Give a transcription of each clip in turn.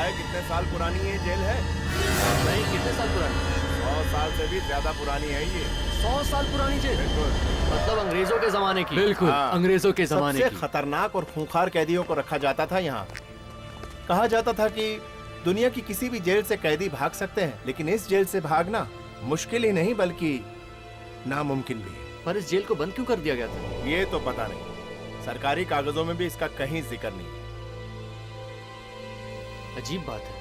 है कितने साल पुरानी ये जेल है? नहीं, कितने साल पुरानी? 100 साल से भी ज्यादा पुरानी है ये। 100 साल पुरानी जेल? बिल्कुल। मतलब अंग्रेजों के जमाने की? बिल्कुल, हाँ। अंग्रेजों के जमाने सबसे की। खतरनाक और खूंखार कैदियों को रखा जाता था यहाँ। कहा जाता था कि दुनिया की किसी भी जेल से कैदी भाग सकते हैं, लेकिन इस जेल से भागना मुश्किल ही नहीं बल्कि नामुमकिन भी है। पर इस जेल को बंद क्यों कर दिया गया था? ये तो पता नहीं, सरकारी कागजों में भी इसका कहीं जिक्र नहीं है। अजीब बात है,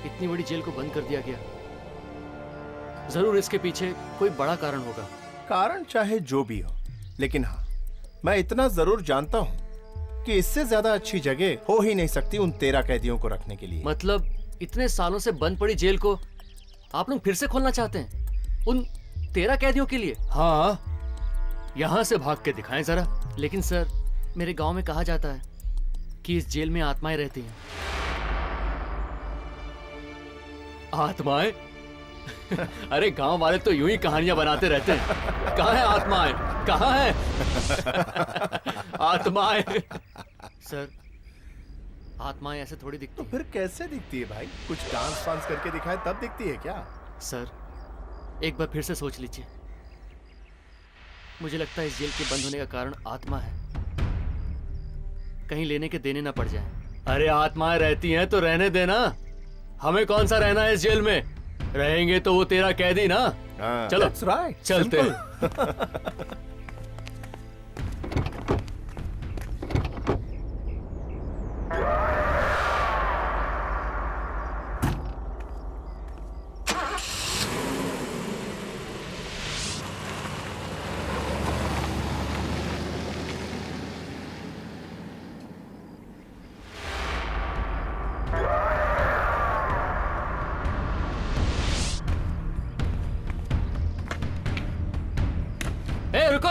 इतनी बड़ी जेल को बंद कर दिया गया। जरूर इसके पीछे कोई बड़ा कारण होगा। कारण चाहे जो भी हो, लेकिन हाँ, मैं इतना जरूर जानता हूँ कि इससे ज्यादा अच्छी जगह हो ही नहीं सकती उन 13 कैदियों को रखने के लिए। मतलब इतने सालों से बंद पड़ी जेल को आप लोग फिर से खोलना चाहते हैं उन 13 कैदियों के लिए? हाँ, यहाँ से भाग के दिखाएं जरा। लेकिन सर, मेरे गांव में कहा जाता है कि इस जेल में आत्माएं रहती हैं। आत्माएं? अरे गांव वाले तो यूं ही कहानियां बनाते रहते हैं। कहाँ है आत्माएं? कहाँ है आत्माएं? सर, आत्माएं ऐसे थोड़ी दिखती तो हैं। फिर कैसे दिखती है भाई? कुछ डांस वांस करके दिखाए तब दिखती है क्या? सर, एक बार फिर से सोच लीजिए। मुझे लगता है इस जेल के बंद होने का कारण आत्मा है। कहीं लेने के देने ना पड़ जाए। अरे आत्माएं रहती हैं तो रहने देना। हमें कौन सा रहना है इस जेल में? रहेंगे तो वो 13 कैदी ना। हाँ, चलो, that's right, चलते simple. हैं। ए, रुको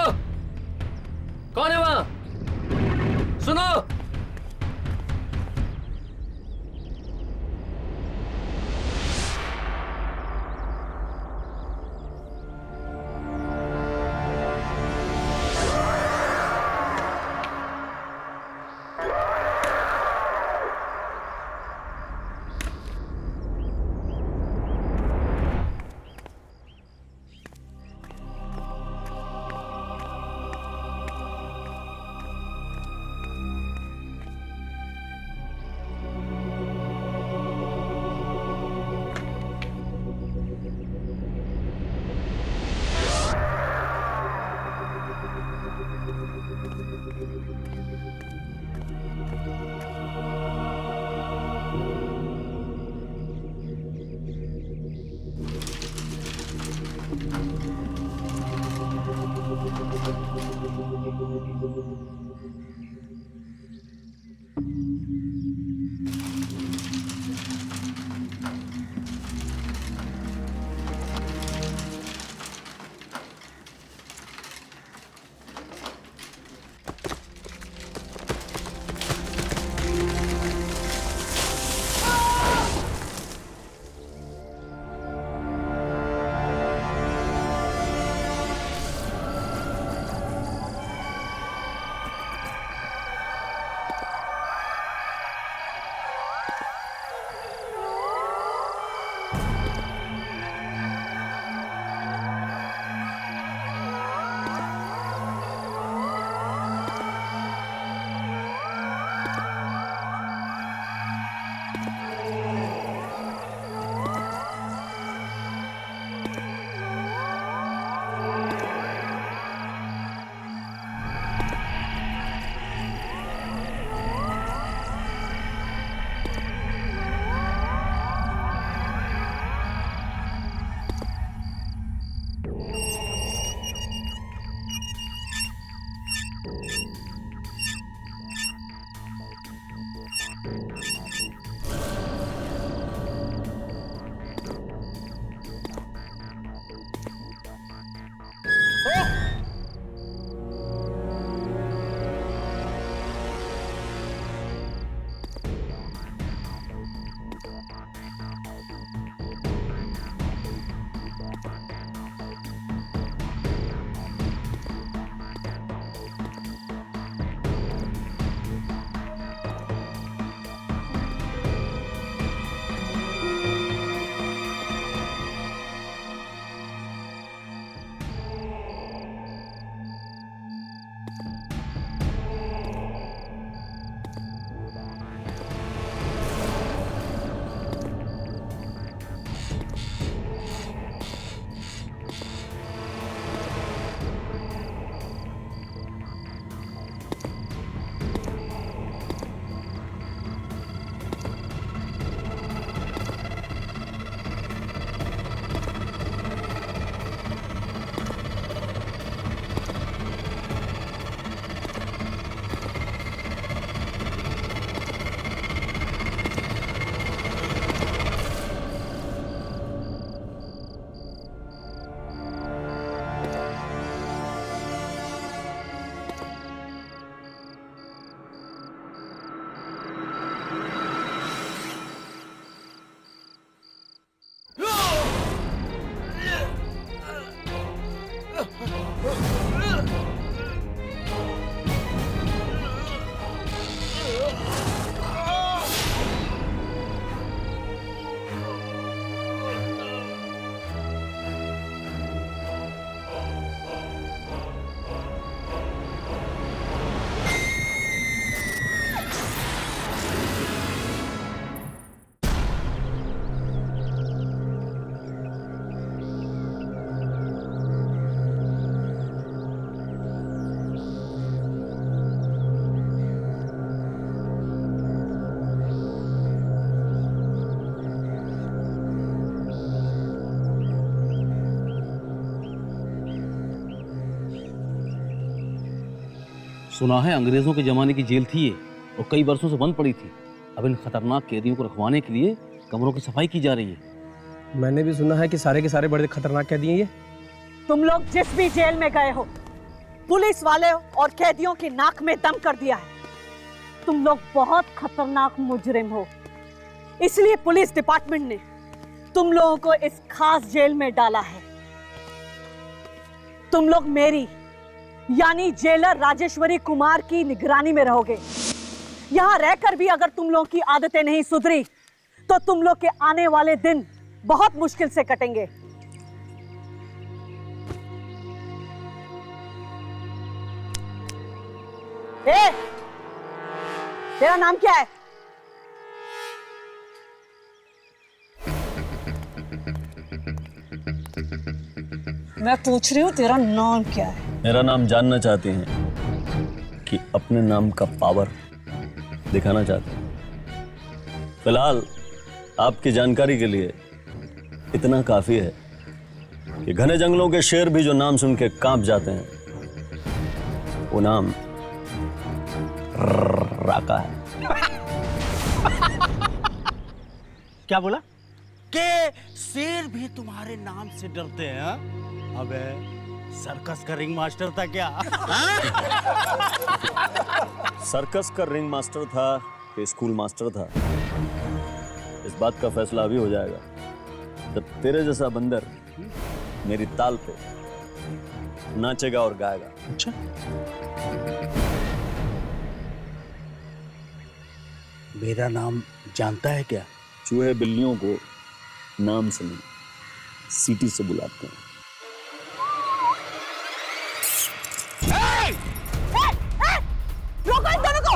सुना है अंग्रेजों के जमाने की जेल थी ये और कई वर्षों से बंद पड़ी थी। अब इन खतरनाक कैदियों को रखवाने के लिए कमरों की सफाई की जा रही है। मैंने भी सुना है कि सारे के सारे बड़े खतरनाक कैदी हैं ये। तुम लोग जिस भी जेल में गए हो, पुलिस वाले और कैदियों की नाक में दम कर दिया है। तुम लोग बहुत खतरनाक मुजरिम हो, इसलिए पुलिस डिपार्टमेंट ने तुम लोगों को इस खास जेल में डाला है। तुम लोग मेरी यानी जेलर राजेश्वरी कुमार की निगरानी में रहोगे। यहां रहकर भी अगर तुम लोगों की आदतें नहीं सुधरी तो तुम लोग के आने वाले दिन बहुत मुश्किल से कटेंगे। ए, तेरा नाम क्या है? मैं पूछ रही हूँ तेरा नाम क्या है? मेरा नाम जानना चाहते हैं कि अपने नाम का पावर दिखाना चाहते हैं? फिलहाल आपकी जानकारी के लिए इतना काफी है कि घने जंगलों के शेर भी जो नाम सुन के कांप जाते हैं, वो नाम राका है। क्या बोला? के शेर भी तुम्हारे नाम से डरते हैं? अबे सर्कस का रिंग मास्टर था क्या? सर्कस का रिंग मास्टर था कि स्कूल मास्टर था, इस बात का फैसला अभी हो जाएगा जब तेरे जैसा बंदर मेरी ताल पे नाचेगा और गाएगा। अच्छा, मेरा नाम जानता है क्या? चूहे बिल्लियों को नाम से नहीं, सीटी से बुलाते हैं। रोको इन दोनों को!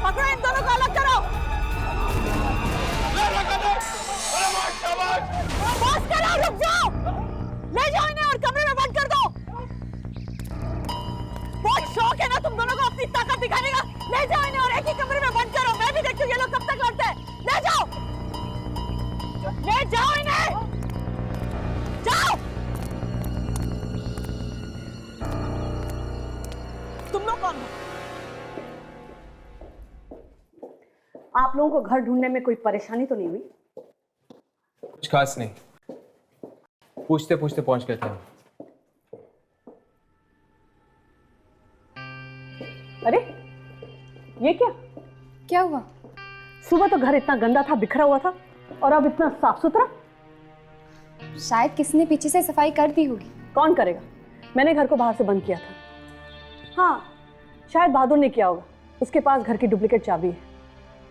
पकड़ो इन दोनों को, अलग करो! बस करो, रुक जाओ! ले जाओ इन्हें और कमरे में बंद कर दो। बहुत शौक है ना तुम दोनों को अपनी ताकत दिखाने का। ले जाओ इन्हें और एक ही कमरे में बंद करो। मैं भी देखती हूँ ये लोग कब तक लड़ते हैं। ले जाओ इन्हें, जाओ। तुम लोग कौन हो? आप लोगों को घर ढूंढने में कोई परेशानी तो नहीं हुई? कुछ खास नहीं, पूछते पूछते पहुंच गए थे। अरे ये क्या? क्या हुआ? सुबह तो घर इतना गंदा था, बिखरा हुआ था, और अब इतना साफ सुथरा। शायद किसी ने पीछे से सफाई कर दी होगी। कौन करेगा? मैंने घर को बाहर से बंद किया था। हाँ, शायद बहादुर ने किया होगा, उसके पास घर की डुप्लीकेट चाबी है।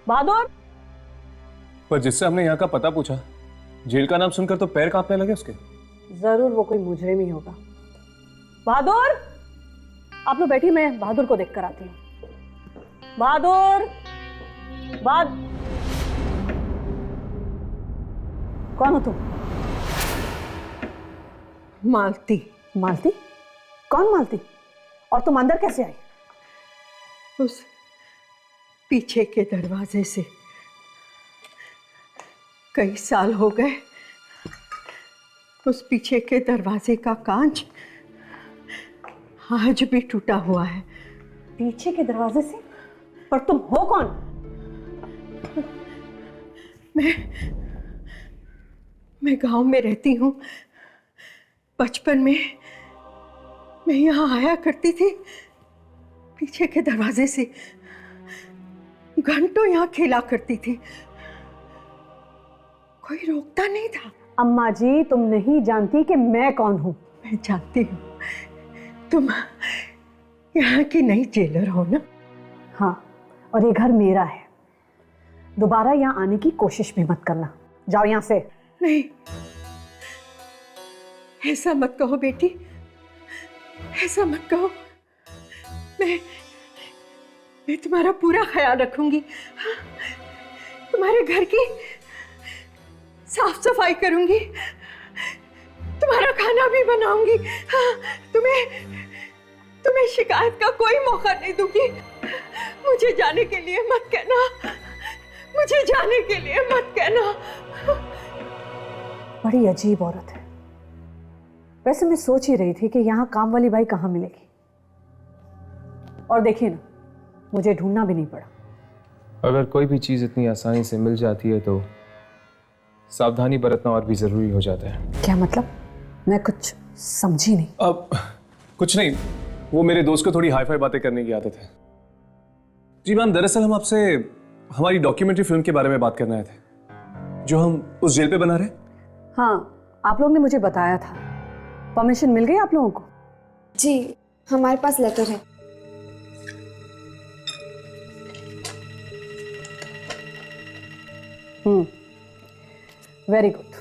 बहादुर! पर जिससे हमने यहाँ का पता पूछा, जेल का नाम सुनकर तो पैर कांपने लगे उसके। जरूर वो कोई मुजरिम ही होगा। बहादुर! आप लोग बैठिए, मैं बहादुर को देख कर आती हूँ। बहादुर! कौन हो तुम? मालती। मालती? कौन मालती? और तुम अंदर कैसे आई? उस पीछे के दरवाजे से। कई साल हो गए, उस पीछे के दरवाजे का कांच आज भी टूटा हुआ है। पीछे के दरवाजे से? पर तुम हो कौन? मैं गांव में रहती हूँ। बचपन में मैं यहाँ आया करती थी, पीछे के दरवाजे से। घंटों यहाँ खेला करती थी, कोई रोकता नहीं था। अम्मा जी, तुम नहीं जानती कि मैं कौन हूँ। मैं जानती हूँ, तुम यहाँ की नई जेलर हो ना? हाँ, और ये घर मेरा है। दोबारा यहाँ आने की कोशिश भी मत करना। जाओ यहाँ से। नहीं, ऐसा मत कहो बेटी, ऐसा मत कहो। मैं तुम्हारा पूरा ख्याल रखूंगी। हाँ, तुम्हारे घर की साफ सफाई करूंगी, तुम्हारा खाना भी बनाऊंगी। हाँ, तुम्हें शिकायत का कोई मौका नहीं दूंगी। मुझे जाने के लिए मत कहना। मुझे जाने के लिए मत कहना। बड़ी अजीब औरत है। वैसे मैं सोच ही रही थी कि यहाँ काम वाली बाई कहाँ मिलेगी, और देखिए ना, मुझे ढूंढना भी नहीं पड़ा। अगर कोई भी चीज इतनी आसानी से मिल जाती है तो सावधानी बरतना और भी जरूरी हो जाता है। क्या मतलब? मैं कुछ समझी नहीं। अब कुछ नहीं, वो मेरे दोस्त को थोड़ी हाई-फाई बातें करने की आदत है। जी मैम, दरअसल हम आपसे हमारी डॉक्यूमेंट्री फिल्म के बारे में बात करने आए थे जो हम उस जेल पे बना रहे। हाँ, आप लोग ने मुझे बताया था। परमिशन मिल गई आप लोगों को? जी, हमारे पास लेटर है। Very good.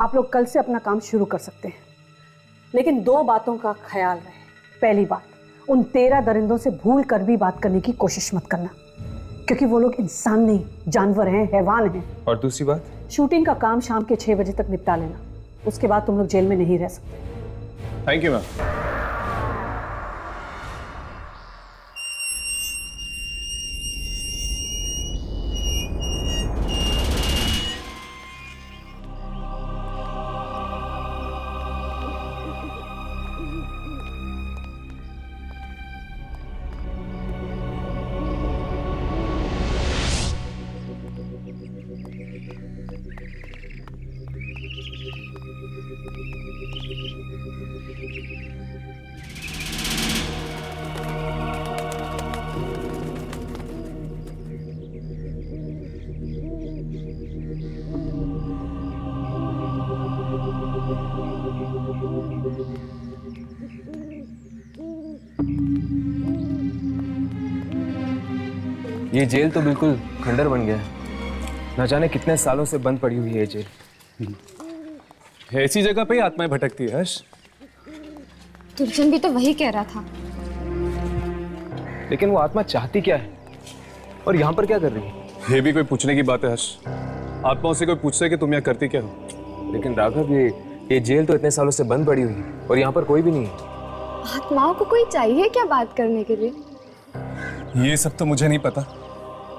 आप लोग कल से अपना काम शुरू कर सकते हैं, लेकिन 2 बातों का ख्याल रहे। पहली बात, उन 13 दरिंदों से भूल कर भी बात करने की कोशिश मत करना, क्योंकि वो लोग इंसान नहीं, जानवर हैं, हैवान हैं। और दूसरी बात, शूटिंग का काम शाम के 6 बजे तक निपटा लेना। उसके बाद तुम लोग जेल में नहीं रह सकते। Thank you ma'am. ये जेल तो बिल्कुल खंडर बन गया है। न जाने कितने सालों से बंद पड़ी हुई है ये जेल। ऐसी जगह पे ही आत्माएं भटकती है हर्ष। दुर्जन भी तो वही कह रहा था। लेकिन वो आत्मा चाहती क्या है और यहाँ पर क्या कर रही है? ये भी कोई पूछने की बात है हर्ष। आत्माओं से कोई पूछता है कि तुम यहाँ करती क्या हो। लेकिन राघव, ये जेल तो इतने सालों से बंद पड़ी हुई है और यहाँ पर कोई भी नहीं है। आत्माओं को कोई चाहिए क्या बात करने के लिए? ये सब तो मुझे नहीं पता।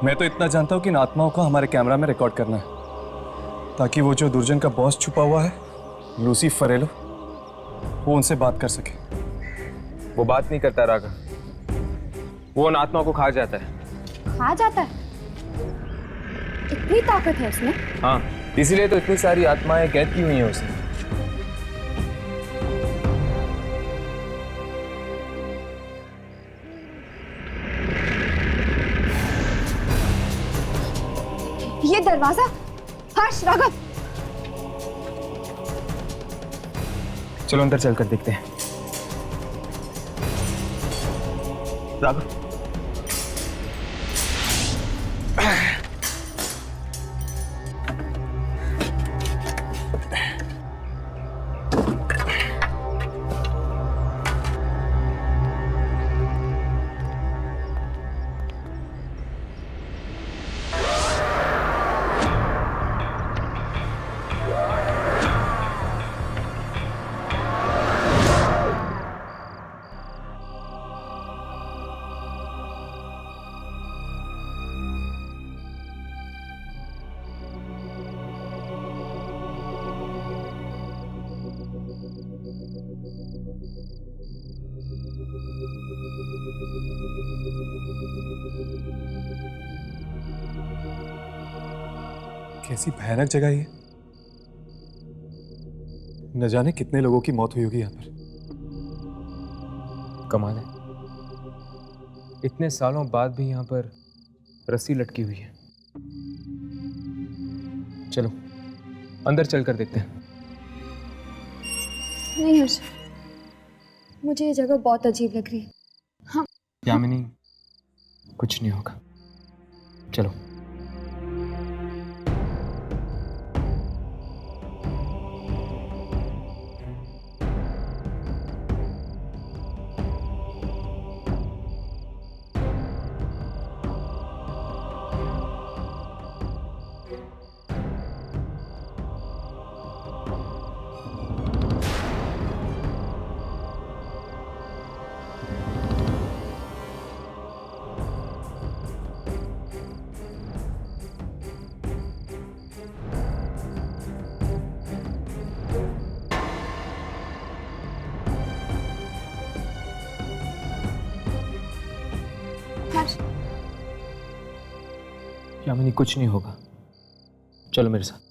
मैं तो इतना जानता हूँ कि इन आत्माओं को हमारे कैमरा में रिकॉर्ड करना है, ताकि वो जो दुर्जन का बॉस छुपा हुआ है, लूसी फरेलो, वो उनसे बात कर सके। वो बात नहीं करता राघव, वो उन आत्माओं को खा जाता है। खा जाता है? इतनी ताकत है उसमें? हाँ, इसीलिए तो इतनी सारी आत्माएं कैद की हुई हैं उसे। ये दरवाजा! हर्ष, राघव, चलो अंदर चलकर देखते हैं। राघव, कैसी भयानक जगह है ये। न जाने कितने लोगों की मौत हुई होगी यहाँ पर। कमाल है, इतने सालों बाद भी यहाँ पर रस्सी लटकी हुई है। चलो अंदर चलकर देखते हैं। नहीं हर्ष, मुझे ये जगह बहुत अजीब लग रही है। हाँ यामिनी, कुछ नहीं होगा, चलो। यामिनी कुछ नहीं होगा, चलो मेरे साथ।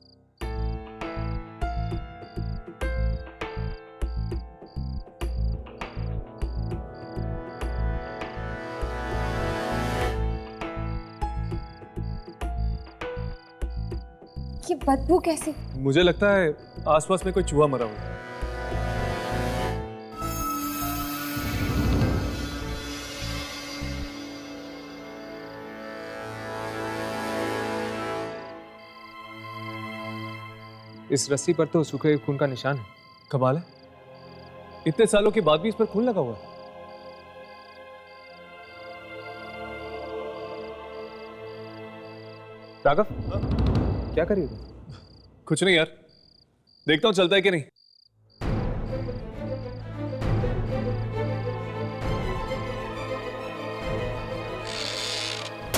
ये बदबू कैसे? मुझे लगता है आसपास में कोई चूहा मरा हुआ है। इस रस्सी पर तो सूखे खून का निशान है। कमाल है, इतने सालों के बाद भी इस पर खून लगा हुआ है। राघव, क्या कर रही हो? कुछ नहीं यार, देखता हूं चलता है कि नहीं।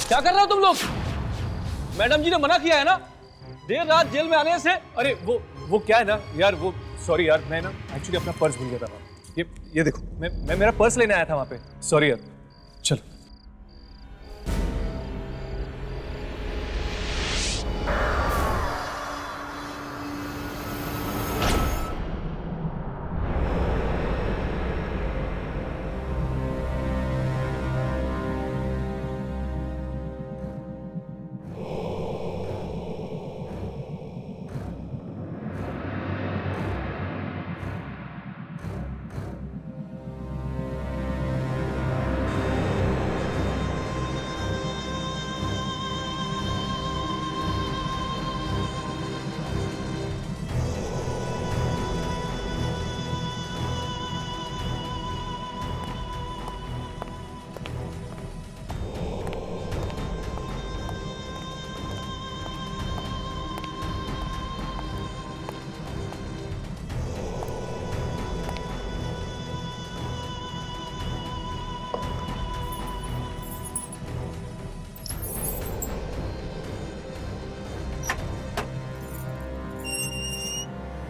क्या कर रहे हो तुम लोग? मैडम जी ने मना किया है ना देर रात जेल में आने से। अरे वो क्या है ना यार, वो सॉरी यार, मैं ना एक्चुअली अपना पर्स भूल गया था। ये देखो, मैं मेरा पर्स लेने आया था वहां पे। सॉरी यार, चलो।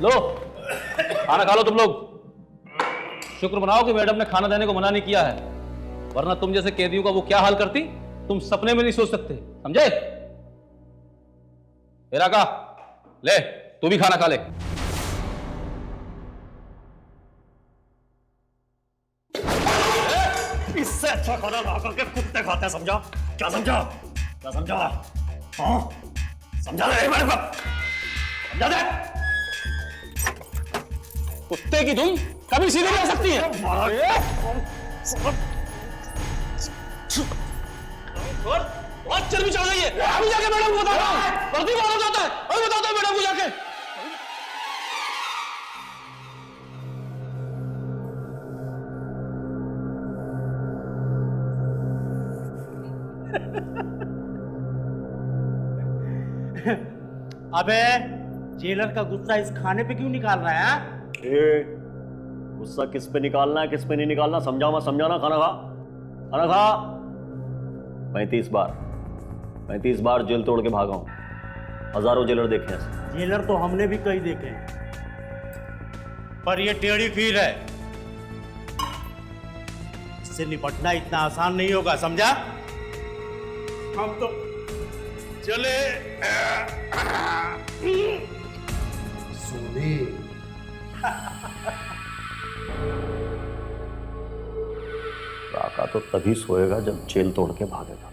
लो खाना खा लो तुम लोग। शुक्र मनाओ कि मैडम ने खाना देने को मना नहीं किया है, वरना तुम जैसे कैदियों का वो क्या हाल करती तुम सपने में नहीं सोच सकते, समझे? हेरा का ले, तू भी खाना खा ले। इससे अच्छा खाना ला करके कुत्ते खाते हैं, समझा? क्या समझा? क्या समझा? हाँ? समझा दे मैडम को, समझा दे। कुत्ते की धुन कभी सीधी नहीं आ सकती है। बहुत चर्बी चढ़ गई है। अभी जाके मैडम को बताता हूँ। वर्दी में आना चाहता है, अभी बताता हूँ मैडम को जाके। अबे जेलर का गुस्सा इस खाने पे क्यों निकाल रहा है? गुस्सा किस पे निकालना है, किस पे नहीं निकालना समझाओ, मैं समझाना। खाना खा, खाना खा। 35 बार जेल तोड़ के भागा हूं, हजारों जेलर देखे हैं। जेलर तो हमने भी कई देखे हैं, पर ये टेढ़ी खीर है, इससे निपटना इतना आसान नहीं होगा, समझा? हम तो चले सोने। काका तो तभी सोएगा जब जेल तोड़ के भागेगा।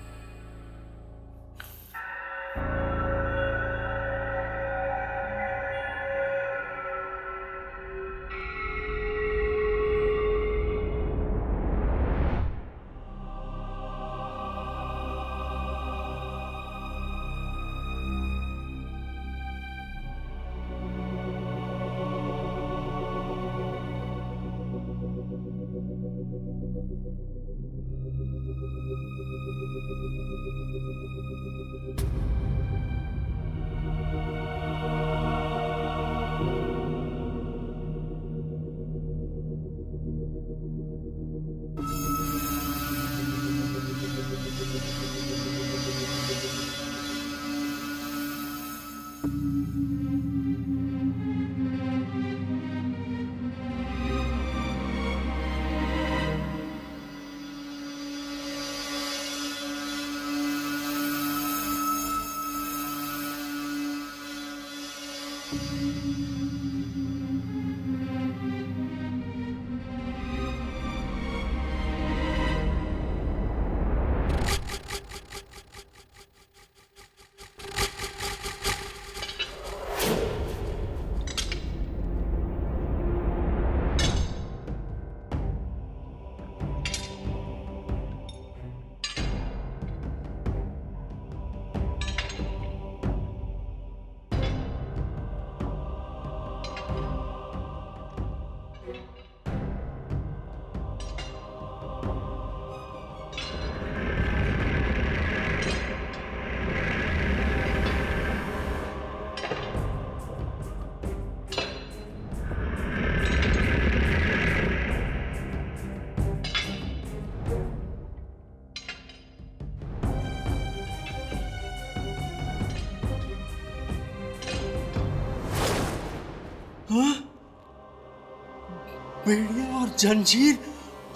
बेड़िया और जंजीर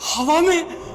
हवा में।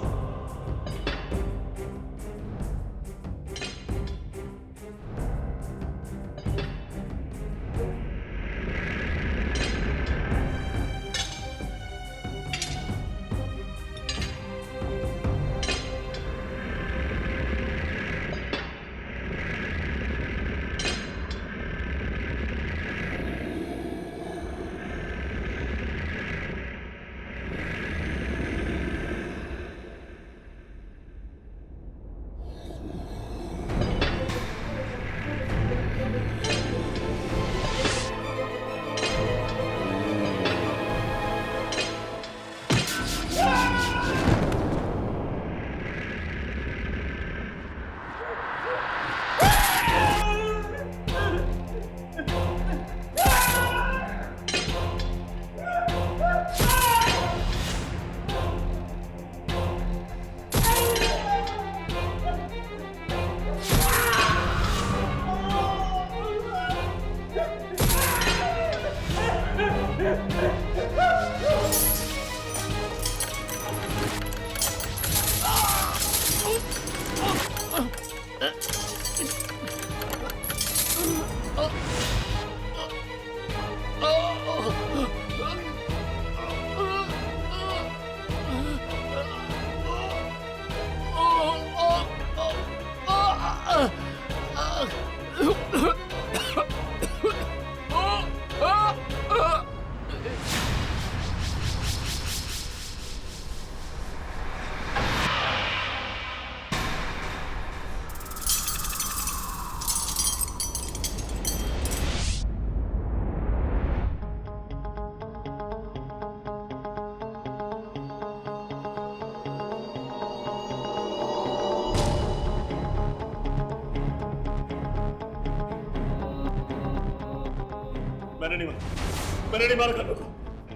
मैंने नहीं मारा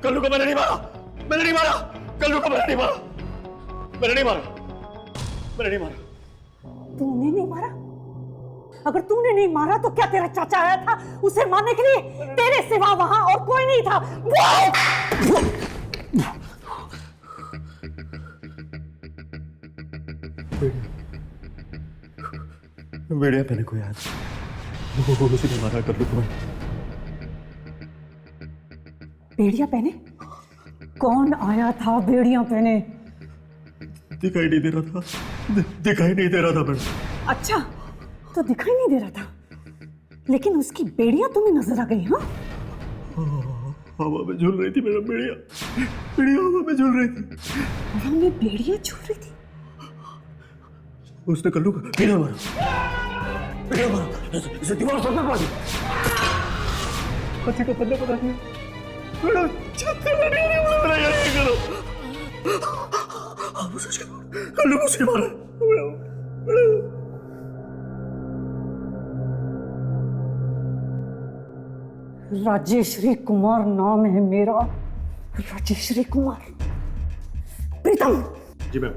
कल्लू को मैंने नहीं मारा, मैंने नहीं मारा कल्लू को, मैंने नहीं मारा, मैंने नहीं मारा, मैंने नहीं मारा। तूने नहीं मारा? अगर तूने नहीं मारा तो क्या तेरा चाचा आया था उसे मारने के लिए? तेरे सिवा वहां और कोई नहीं था। बेड़िया पहने को याद, वो मुझे नहीं मारा कल्लू को। बेड़िया पहने? कौन आया था बेड़िया पहने? दिखाई नहीं दे रहा था, दिखाई नहीं दे रहा था मैडम। अच्छा, तो दिखाई नहीं दे रहा था, लेकिन उसकी बेड़िया तुम्हें नजर आ गई? हाँ, हवा में झूल रही थी मैडम, बेड़िया बेड़िया हवा में झूल रही थी। हवा में बेड़िया झूल रही थी? उसने कल्लू को बेड़िया मारा, बेड़िया मारा, इसे दीवार से मार दी। हाथी का पल्ले पकड़ दिया मैडम, छत्ते में नहीं बोला यार, ये करो आप उसे कल्लू को उसे मारा मैडम। राजेश्वरी कुमार नाम है मेरा, राजेश्वरी कुमार। प्रीतम जी मैम,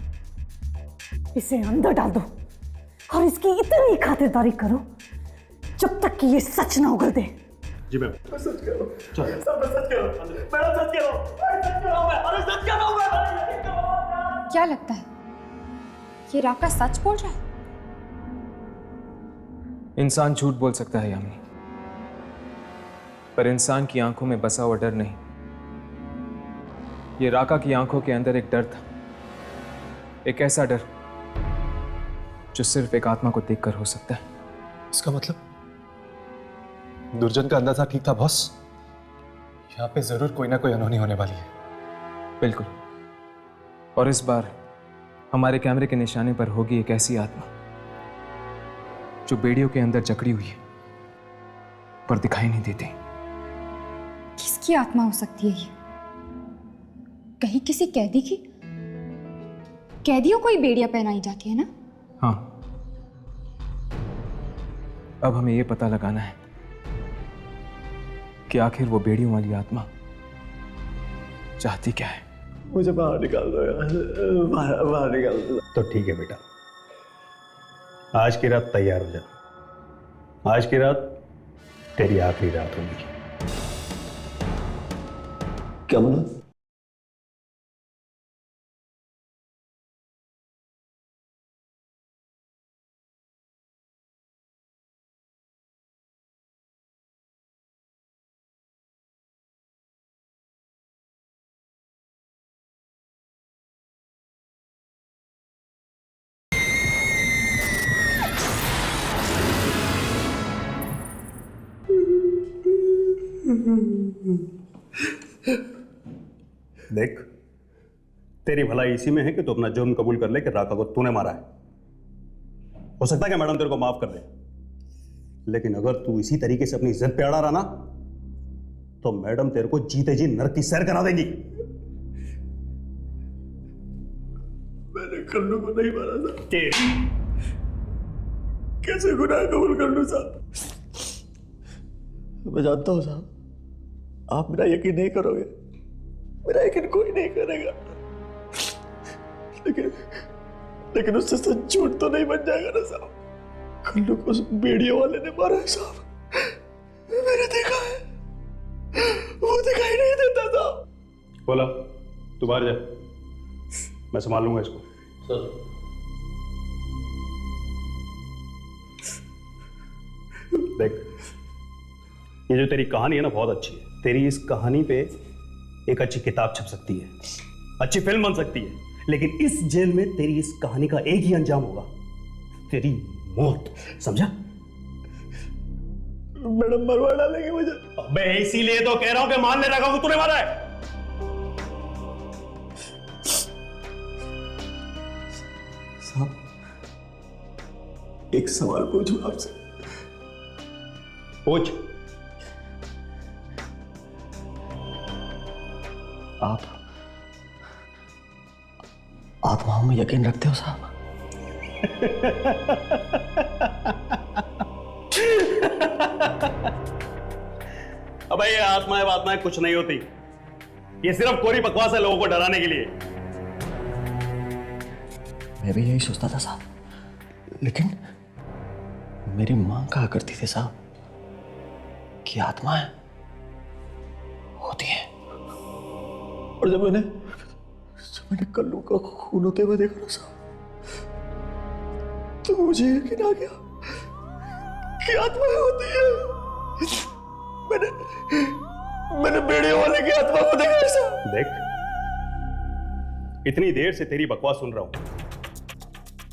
इसे अंदर डाल दो और इसकी इतनी खातिरदारी करो जब तक कि ये सच ना उगल दे। जी मैम, मैं सच कह रहा हूँ, सब मैं सच कह रहा हूँ मैडम, सच कह रहा हूँ, सच कह रहा हूँ मैं, अरे सच कह रहा हूँ मैं। क्या लगता है ये राका सच बोल रहा है? इंसान झूठ बोल सकता है यामिनी, पर इंसान की आंखों में बसा हुआ डर नहीं। ये राका की आंखों के अंदर एक डर था, एक ऐसा डर जो सिर्फ एक आत्मा को देखकर हो सकता है। इसका मतलब दुर्जन का अंदाजा ठीक था बॉस, यहाँ पे जरूर कोई ना कोई अनहोनी होने वाली है। बिल्कुल, और इस बार हमारे कैमरे के निशाने पर होगी एक ऐसी आत्मा जो बेड़ियों के अंदर जकड़ी हुई है पर दिखाई नहीं देती। किसकी किसकी आत्मा हो सकती है ये? कहीं किसी कैदी की? कैदियों को ही बेड़ियां पहनाई जाती है ना? हाँ, अब हमें ये पता लगाना है कि आखिर वो बेड़ियों वाली आत्मा चाहती क्या है। मुझे बाहर निकाल दो यार, बाहर निकाल दो। तो ठीक है बेटा, आज की रात तैयार हो जा। आज की रात तेरी आखिरी रात होगी। क्या बोला? देख, तेरी भलाई इसी में है कि तू अपना जुर्म कबूल कर ले कि राका को तूने मारा है। हो सकता है कि मैडम तेरे को माफ कर दे, लेकिन अगर तू इसी तरीके से अपनी इज्जत पे अड़ा रहा ना, तो मैडम तेरे को जीते जी नरक की सैर करा देगी। मैंने कल्लू को नहीं मारा था। कैसे गुनाह कबूल कर लूं साहब? मैं जानता हूं साहब, आप मेरा यकीन नहीं करोगे, मेरा यकीन कोई नहीं करेगा, लेकिन उससे सच झूठ तो नहीं बन जाएगा ना साहब। कल्लू को उस बेड़ियों वाले ने मारा है साहब, मैंने देखा है, वो दिखाई नहीं देता साहब। बोला तू बाहर जा, मैं संभाल लूंगा इसको। सर देख, ये जो तेरी कहानी है ना बहुत अच्छी है। तेरी इस कहानी पे एक अच्छी किताब छप सकती है, अच्छी फिल्म बन सकती है, लेकिन इस जेल में तेरी इस कहानी का एक ही अंजाम होगा, तेरी मौत। समझा? मैडम मरवा डालेंगे मुझे। मैं इसीलिए तो कह रहा हूं कि मान ले रखा तूने मारा है। साहब, एक सवाल पूछूं आपसे? पूछ। आप आत्माओं में यकीन रखते हो साहब? अबे ये आत्माएं कुछ नहीं होती, ये सिर्फ कोरी बकवास है लोगों को डराने के लिए। मैं भी यही सोचता था साहब, लेकिन मेरी मां कहा करती थी साहब कि आत्माएं होती हैं, और जब मैंने कल्लू का खून होते हुए देखा ना साहब, तो मुझे यकीन आ गया कि आत्माएं होती है। मैंने बेड़ियों वाले की आत्मा को देखा है साहब। देख, इतनी देर से तेरी बकवास सुन रहा हूं,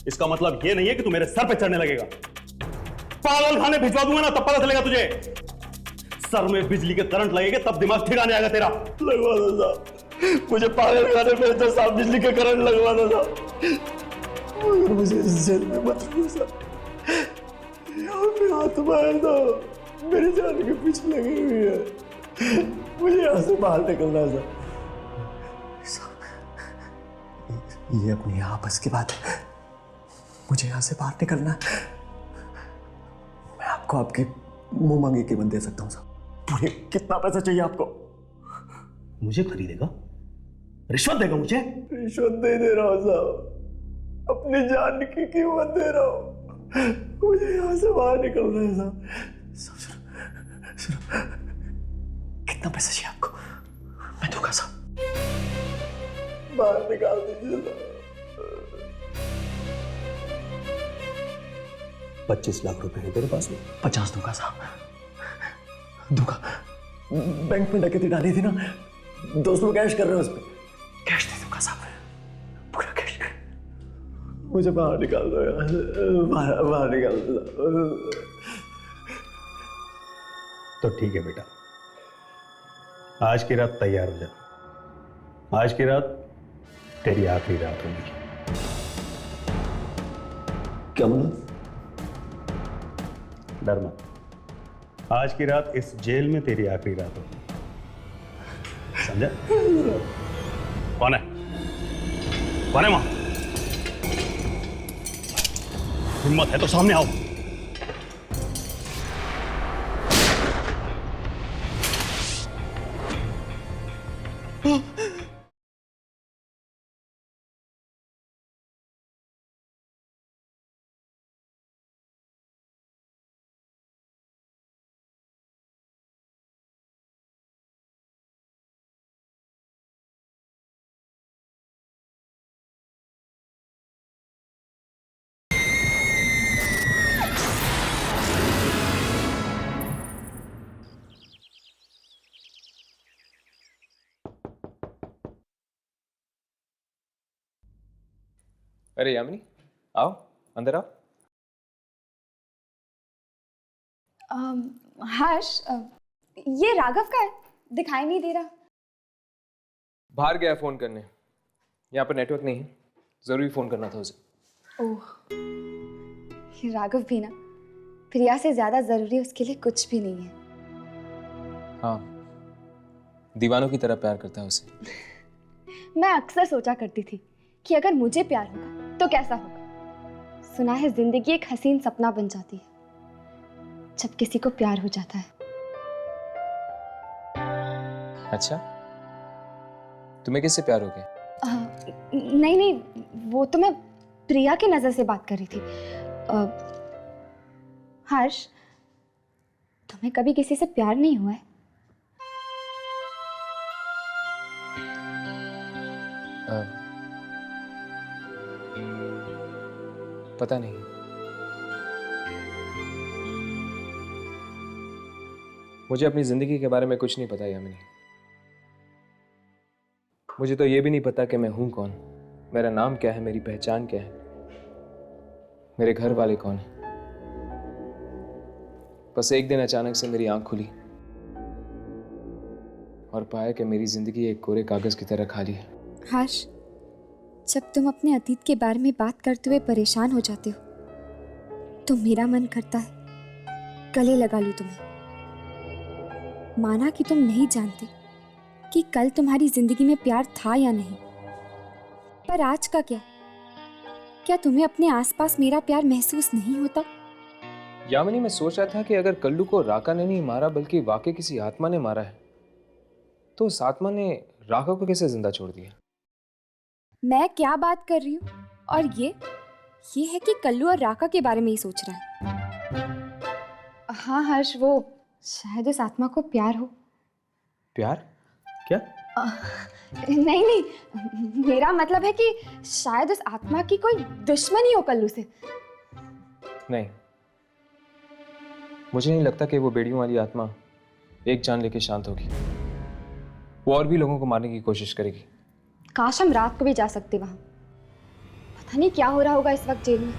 इसका मतलब ये नहीं है कि तू मेरे सर पे चढ़ने लगेगा। पागल खाने भिजवा दूंगा ना, तब पता चलेगा तुझे। सर में बिजली के करंट लगेगा तब दिमाग ठिकाने आएगा तेरा। लगवा दो साहब, मुझे पागल खाने पे तो साहब बिजली के करंट लगवा दो साहब, मगर मुझे इस जेल में मत रखो साहब। यहाँ पे आत्मा है तो मेरी जान के पीछे लगी हुई है, मुझे यहाँ से बाहर निकलना है साहब। ये अपनी आपस की बात है, मुझे यहाँ से बाहर निकलना है। मैं आपको आपके मुंह मांगी कीमत दे सकता हूँ साहब। पूरे कितना पैसा चाहिए आपको? मुझे खरीदेगा? रिश्वत देगा मुझे? रिश्वत नहीं दे रहा हूँ साहब, अपनी जान की कीमत दे रहा हूँ। मुझे यहाँ से बाहर निकलना है साहब। सुनो, कितना पैसा चाहिए आपको? मैं दूंगा साहब, बाहर निकाल दीजिए साहब। 25 लाख रुपए हैं तेरे पास में? 50 दूंगा साहब, दूंगा। बैंक में डकैती डाली थी ना, दोस्त लोग कैश कर रहे हैं उस पर, कैश दे दूंगा साहब, पूरा कैश। मुझे बाहर निकाल दो यार, बाहर निकाल दो। तो ठीक है बेटा, आज की रात तैयार हो जा। आज की रात तेरी आखिरी रात होगी। क्या बोला? डर मत, आज की रात इस जेल में तेरी आखिरी रात होगी। समझा? कौन है? कौन है वहां? हिम्मत है तो सामने आओ। अरे यामिनी, आओ अंदर आओ। हर्ष, ये राघव का है, दिखाई नहीं दे रहा। बाहर गया फोन करने, यहाँ पर नेटवर्क नहीं है, जरूरी फोन करना था उसे। ओह, ये राघव भी ना प्रिया से ज्यादा जरूरी उसके लिए कुछ भी नहीं है। हाँ, दीवानों की तरह प्यार करता है उसे। मैं अक्सर सोचा करती थी कि अगर मुझे प्यार होगा तो कैसा होगा। सुना है जिंदगी एक हसीन सपना बन जाती है जब किसी को प्यार हो जाता है। अच्छा, तुम्हें किससे प्यार हो गया? नहीं नहीं, वो तो मैं प्रिया की नजर से बात कर रही थी। हर्ष, तुम्हें कभी किसी से प्यार नहीं हुआ है? पता नहीं। मुझे अपनी जिंदगी के बारे में कुछ नहीं पता यामिनी। मुझे तो ये भी नहीं पता कि मैं हूं कौन, मेरा नाम क्या है, मेरी पहचान क्या है, मेरे घर वाले कौन हैं। बस एक दिन अचानक से मेरी आंख खुली और पाया कि मेरी जिंदगी एक कोरे कागज की तरह खाली है। हर्ष, जब तुम अपने अतीत के बारे में बात करते हुए परेशान हो जाते हो तो मेरा मन करता है गले लगा लूं तुम्हें। माना कि तुम नहीं जानते कि कल तुम्हारी जिंदगी में प्यार था या नहीं, पर आज का क्या तुम्हें अपने आसपास मेरा प्यार महसूस नहीं होता? यामिनी, मैं सोच रहा था कि अगर कल्लू को राका ने नहीं मारा बल्कि वाकई किसी आत्मा ने मारा है तो उस आत्मा ने राका को कैसे जिंदा छोड़ दिया? मैं क्या बात कर रही हूँ, और ये है कि कल्लू और राका के बारे में ही सोच रहा है। हाँ हर्ष, वो शायद उस आत्मा को प्यार हो। प्यार? क्या? नहीं नहीं, मेरा मतलब है कि शायद उस आत्मा की कोई दुश्मनी हो कल्लू से। नहीं, मुझे नहीं लगता कि वो बेड़ियों वाली आत्मा एक जान लेके शांत होगी। वो और भी लोगों को मारने की कोशिश करेगी। काश हम रात को भी जा सकते वहां। पता नहीं क्या हो रहा होगा इस वक्त जेल में।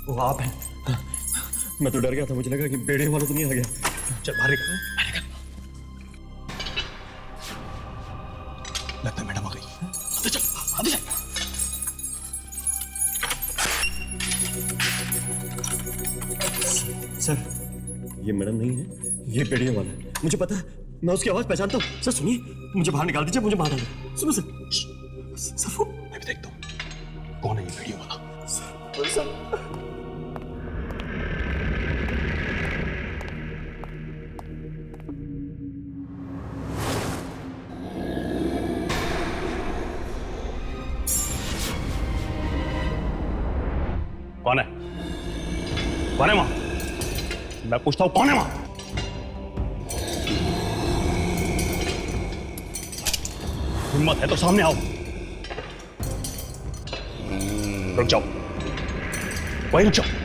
वो आप हैं? मैं तो डर गया था, मुझे लगा कि बेड़े वाला तो नहीं आ गया। चल बाहर निकल। लगता है मैडम आ गई। आते चल, आते चल। सर, ये मैडम नहीं है, ये बेड़े वाला है। मुझे पता है, मैं उसकी आवाज पहचानता हूँ। सर सुनिए, मुझे बाहर निकाल दीजिए, मुझे मार डालिए। सुनो सर। सर वो मैं भी देखता हूँ कौन है ये बेड़े वाला। सर कौन है वहां? मैं पूछता हूं कौन है वहां? हिम्मत है तो सामने आओ। रुक जाओ, वहीं रुक जाओ।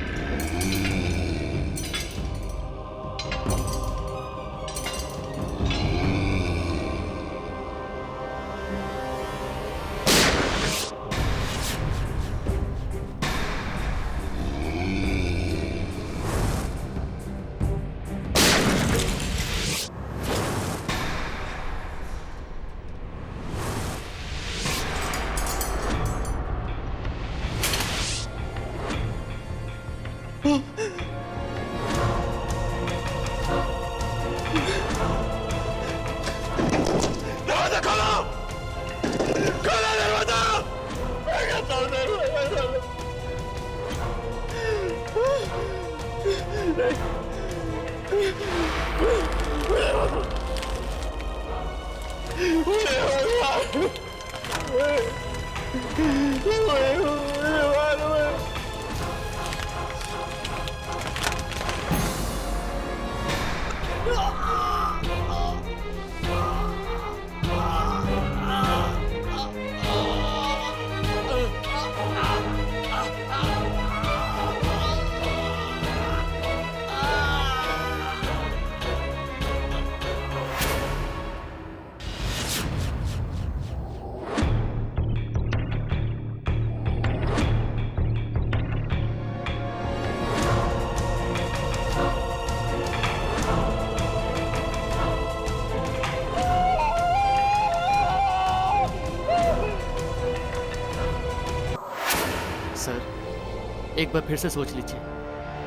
एक बार फिर से सोच लीजिए।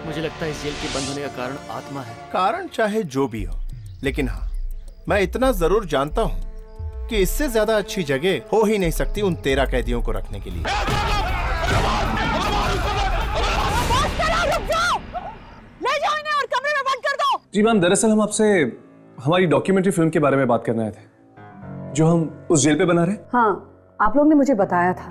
मुझे लगता है इस जेल के बंद होने का कारण आत्मा है। कारण चाहे जो भी हो, लेकिन हाँ, मैं इतना जरूर जानता हूँ कि इससे ज्यादा अच्छी जगह हो ही नहीं सकती उन 13 कैदियों को रखने के लिए। ले जाओ इन्हें और कमरे में बंद कर दो। जी मैम, दरअसल हम आपसे हमारी डॉक्यूमेंट्री फिल्म के बारे में बात करने आए थे जो हम उस जेल पे बना रहे। हाँ, आप लोग ने मुझे बताया था।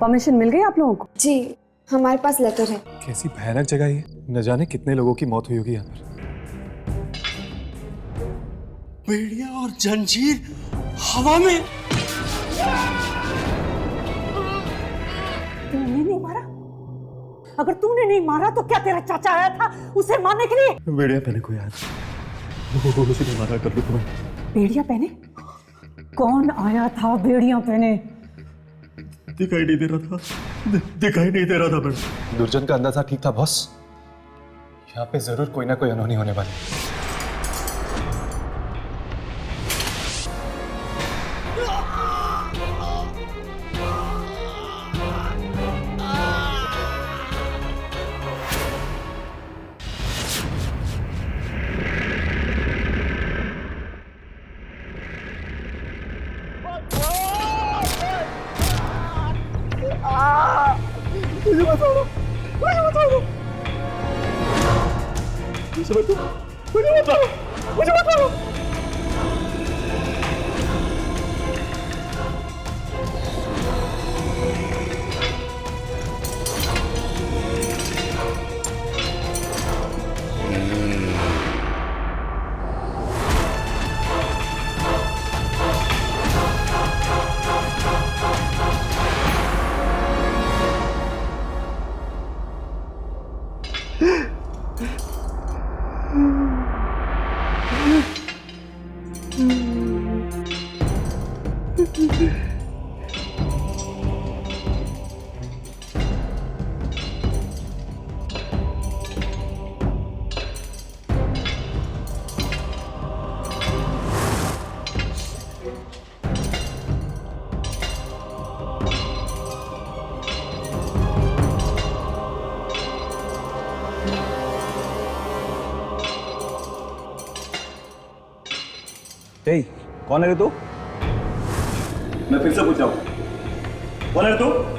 परमिशन मिल गई आप लोगों को? जी, हमारे पास लेटर है। कैसी भयानक जगह है, न जाने कितने लोगों की मौत हुई होगी यहाँ पर। बेड़िया और जंजीर हवा में। तूने नहीं मारा? अगर तूने नहीं मारा तो क्या तेरा चाचा आया था उसे मारने के लिए? बेड़िया पहने कोई आया था, उसी ने मारा कर लो तुम्हें। बेड़िया पहने? कौन आया था बेड़िया पहने? दिखाई नहीं दे रहा था, दिखाई नहीं दे रहा था मैडम। दुर्जन का अंदाजा ठीक था बॉस, यहाँ पे जरूर कोई ना कोई अनहोनी होने वाली। मुझे बता दो, मुझे बता दो, मुझे बता दो, मुझे बता दो। Hey, कौन है रे तू? मैं फिर से पूछ रहा हूँ, कौन है रे तू?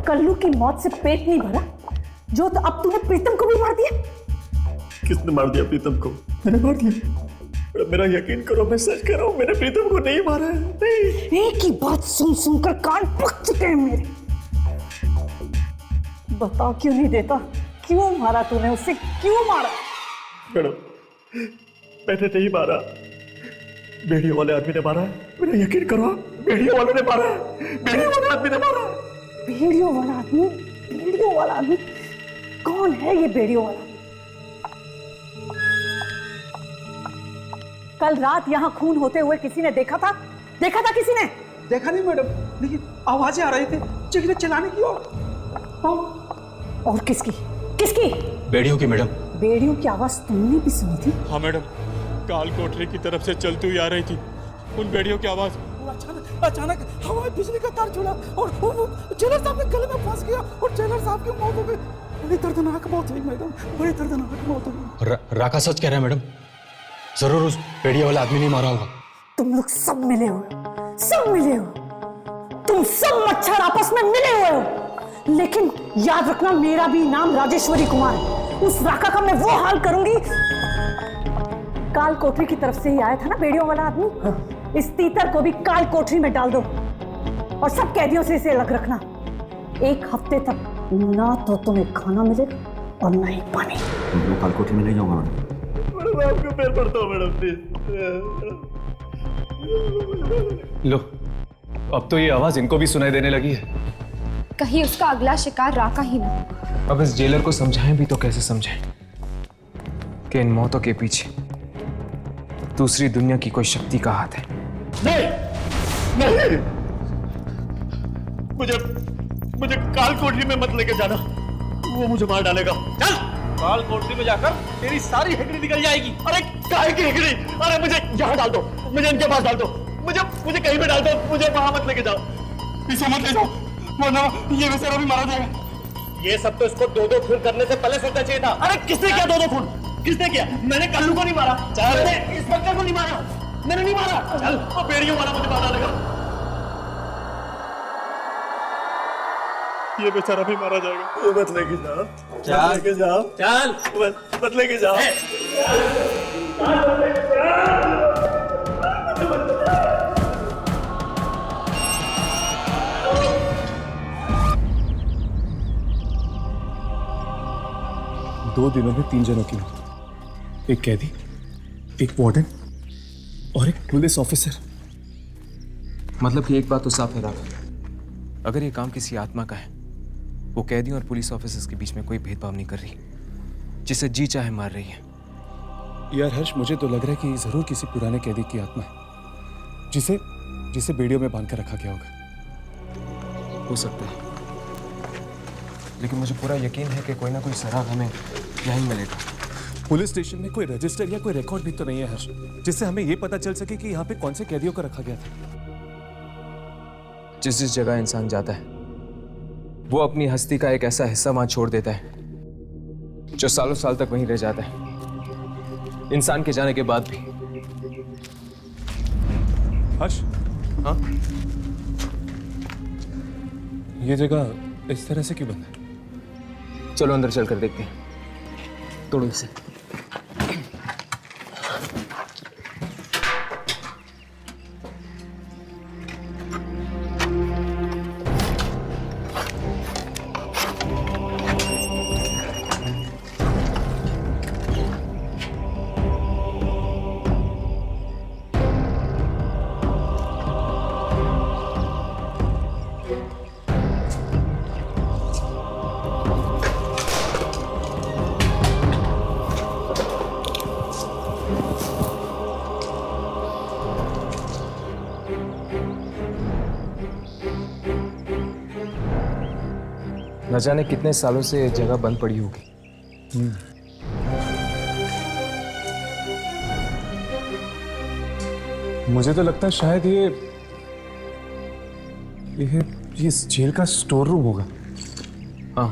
कल्लू की मौत से पेट नहीं भरा जो तो अब तूने प्रीतम को भी मार दिया। किसने मार दिया प्रीतम को? मैंने मार दिया। मेरा यकीन करो, मैं सच कह रहा हूँ, मैंने प्रीतम को नहीं मारा है। नहीं। एक ही बात सुन सुनकर कान पक चुके हैं मेरे। बता क्यों नहीं देता? क्यों मारा तूने उसे? क्यों मारा? मैडम, मैंने नहीं मारा, बेड़ियों वाले आदमी ने मारा है। मेरा यकीन करो, बेड़ियों वाले ने मारा है। बेड़ियों वाले आदमी ने मारा है। बेड़ियों वाला आदमी? बेड़ियों वाला आदमी कौन है? ये बेड़ियों वाला कल रात यहाँ खून होते हुए किसी ने देखा था? देखा था किसी ने? देखा नहीं मैडम, लेकिन आवाजें आ रही थी चिल्लाने चिल्लाने की। और किसकी? किसकी? बेड़ियों की मैडम। बेड़ियों की आवाज तुमने भी सुनी थी? हाँ मैडम, काल कोठरी की तरफ से चलती हुई आ रही थी उन बेड़ियों की आवाज। अचानक हवा में बिजली का तार झूला और वो जेलर साहब के गले में फंस गया और जेलर साहब की मौत हो गई। बड़ी दर्दनाक मौत हुई मैडम, बड़ी दर्दनाक मौत हुई। राका सच कह रहा है मैडम, जरूर उस बेड़िया वाला आदमी नहीं मारा होगा। तुम लोग सब मिले हो, सब मिले हो, तुम सब मच्छर आपस में मिले हुए हो। लेकिन याद रखना, मेरा भी नाम राजेश्वरी कुमार है। उस राका का मैं वो हाल करूंगी। काल कोठरी की तरफ से ही आया था ना बेड़ियों वाला आदमी? इस तीतर को भी काल कोठरी में डाल दो और सब कैदियों से इसे अलग रखना। 1 हफ्ते तक ना तो तुम्हें खाना मिलेगा और ना ही पानी। मैं काल कोठरी में नहीं जाऊंगा मैडम। मैं आपको पैर पड़ता हूँ मैडम, प्लीज। लो, अब तो ये आवाज इनको भी सुनाई देने लगी है। कहीं उसका अगला शिकार राका ही ना हो। अब इस जेलर को समझाएं भी तो कैसे समझाएं कि इन मौतों के पीछे दूसरी दुनिया की कोई शक्ति का हाथ है। नहीं, नहीं, मुझे काल कोठरी में मत लेके जाना, वो मुझे मार डालेगा। चल, काल कोठरी में जाकर तेरी सारी हेकड़ी निकल जाएगी। अरे काहे की हेकड़ी? अरे मुझे यहाँ डाल दो, मुझे इनके पास डाल दो, मुझे कहीं पे डाल दो, मुझे वहां मत लेके जाओ। इसे मत ले जाओ, वरना ये बेचारा भी मारा जाएगा। ये सब तो इसको 2-2 खून करने से पहले सोचना चाहिए था। अरे किसने किया 2-2 खून? किसने किया? मैंने कल्लू को नहीं मारा, मैंने इंस्पेक्टर को नहीं मारा, मैंने नहीं मारा। चल, वो बेड़ियों वाला मुझे मार डालेगा। ये बेचारा भी मारा जाएगा। मत लेके जाओ, चल लेके जाओ, चल, मत लेके जाओ। 2 दिनों में 3 जनों की मौत, एक कैदी, एक वार्डन और एक पुलिस ऑफिसर। मतलब कि एक बात तो साफ है राका, अगर ये काम किसी आत्मा का है, वो कैदियों और पुलिस ऑफिसर्स के बीच में कोई भेदभाव नहीं कर रही, जिसे जी चाहे मार रही है। यार हर्ष, मुझे तो लग रहा है कि जरूर किसी पुराने कैदी की आत्मा है, जिसे बेड़ियों में बांध कर रखा गया होगा। हो सकता है, लेकिन मुझे पूरा यकीन है कि कोई ना कोई सराग हमें यहीं मिलेगा। पुलिस स्टेशन में कोई रजिस्टर या कोई रिकॉर्ड भी तो नहीं है हर्ष, जिससे हमें यह पता चल सके कि यहाँ पे कौन से कैदियों को रखा गया था। जिस जगह इंसान जाता है, वो अपनी हस्ती का एक ऐसा हिस्सा वहां छोड़ देता है जो सालों साल तक वहीं रह जाता है, इंसान के जाने के बाद भी। हर्ष, हाँ, ये जगह इस तरह से क्यों बंद है? चलो अंदर चलकर देखते हैं। तोड़ो इसे। न जाने कितने सालों से ये जगह बंद पड़ी होगी। मुझे तो लगता है शायद ये इस जेल का स्टोर रूम होगा। हाँ,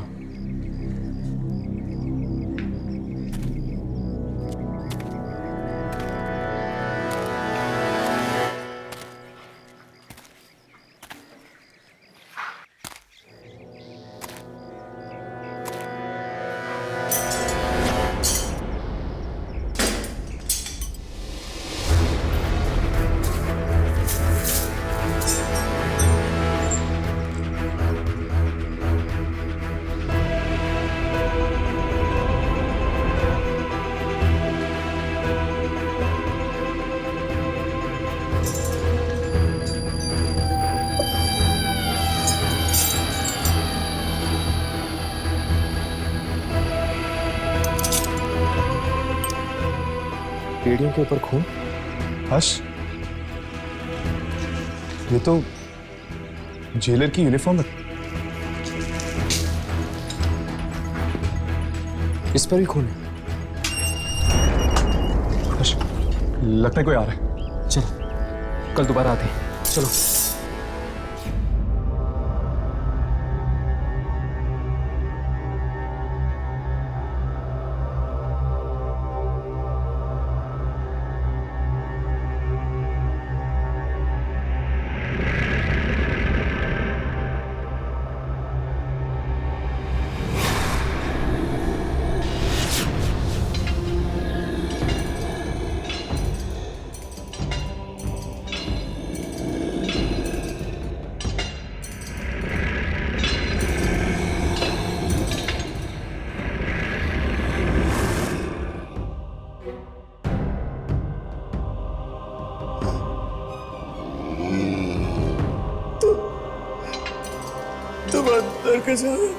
पेड़ियों के ऊपर खून। हर्ष, ये तो जेलर की यूनिफॉर्म है। इस पर भी खून है। हर्ष, लगता है कोई आ रहा है। चलो, कल दोबारा आते हैं। चलो। तुम अंदर कैसे आ गए?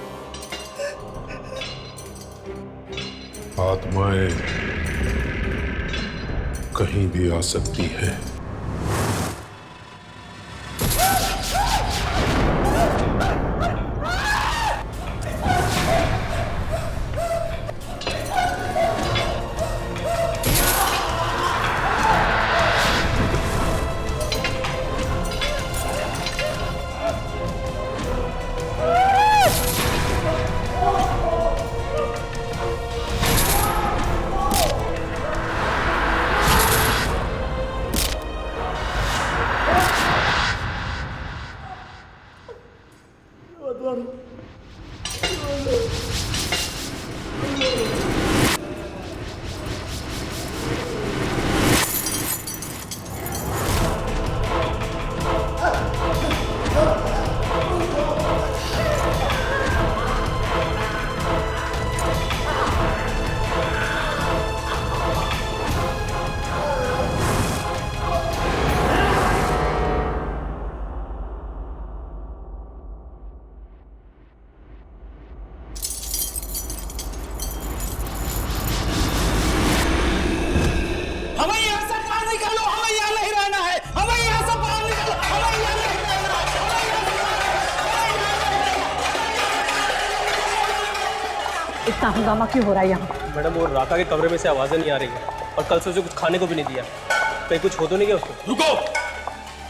आत्माएं कहीं भी आ सकती है। इतना हंगामा क्यों हो रहा है यहाँ? मैडम, वो राका के कमरे में से आवाजें नहीं आ रही है और कल से उसे कुछ खाने को भी नहीं दिया। कहीं कुछ हो तो नहीं गया उसको? रुको,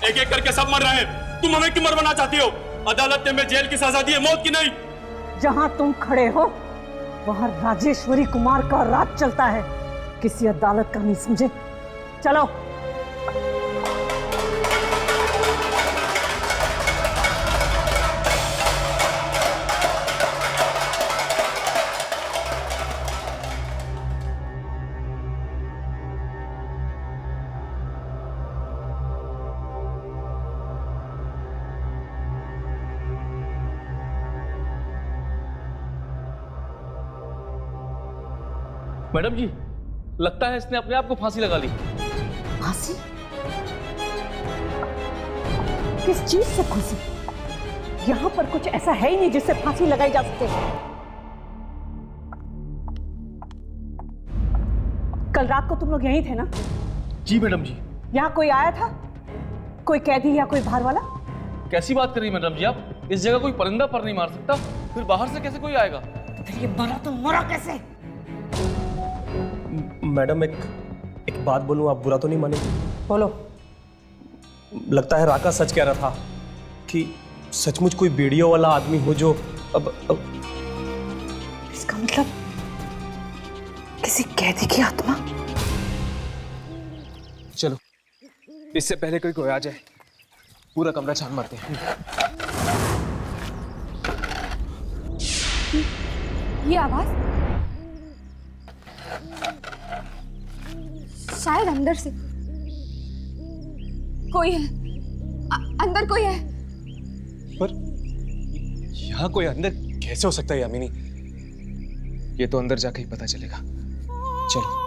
एक एक करके सब मर रहे हैं। तुम हमें क्यों मरवाना चाहती हो? अदालत ने हमें जेल की सजा दी है, मौत की नहीं। जहाँ तुम खड़े हो वहाँ राजेश्वरी कुमार का राज चलता है। किसी अदालत का नहीं समझे। चलो। मैडम जी, लगता है इसने अपने आप को फांसी लगा ली। फांसी? किस चीज से फांसी? यहाँ पर कुछ ऐसा है ही नहीं जिससे फांसी लगाई जा सके। कल रात को तुम लोग यहीं थे ना? जी मैडम जी। यहाँ कोई आया था? कोई कैदी या कोई बाहर वाला? कैसी बात कर रही मैडम जी आप? इस जगह कोई परिंदा पर नहीं मार सकता। फिर बाहर से कैसे कोई आएगा? फिर ये मरा तो मरा कैसे? मैडम एक बात बोलूं, आप बुरा तो नहीं मानेंगे? बोलो। लगता है राका सच कह रहा था कि सचमुच कोई वीडियो वाला आदमी हो जो अब इसका मतलब किसी कैदी की आत्मा? चलो, इससे पहले कोई आ जाए पूरा कमरा छान मारते हैं। ये आवाज शायद अंदर से कोई है। अंदर कोई है। पर यहाँ कोई अंदर कैसे हो सकता है यामिनी? ये तो अंदर जाके ही पता चलेगा। चलो।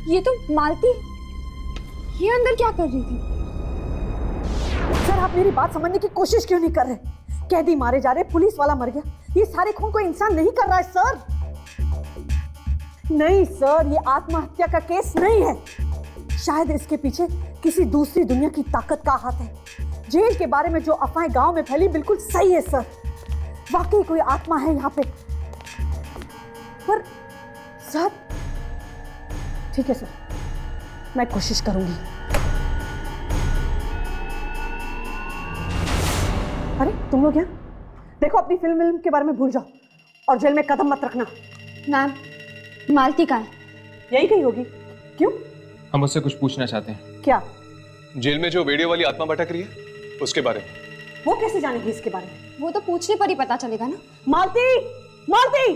ये तो मालती, ये अंदर क्या कर रही थी? सर आप मेरी बात समझने की कोशिश क्यों नहीं कर रहे? कैदी मारे जा रहे, पुलिस वाला मर गया, ये सारे खून कोई इंसान नहीं कर रहा है सर। नहीं सर, ये आत्महत्या का केस नहीं है। शायद इसके पीछे किसी दूसरी दुनिया की ताकत का हाथ है। जेल के बारे में जो अफवाहें गांव में फैली बिल्कुल सही है सर। वाकई कोई आत्मा है यहाँ पे। पर सर ठीक है सर, मैं कोशिश करूंगी। अरे तुम लोग यहाँ देखो, अपनी फिल्म के बारे में भूल जाओ और जेल में कदम मत रखना। मैम, मालती कहाँ है? यही कहीं होगी। क्यों? हम उससे कुछ पूछना चाहते हैं। क्या? जेल में जो वीडियो वाली आत्मा भटक रही है उसके बारे में। वो कैसे जानेगी इसके बारे में? वो तो पूछने पर ही पता चलेगा ना। मालती, मालती!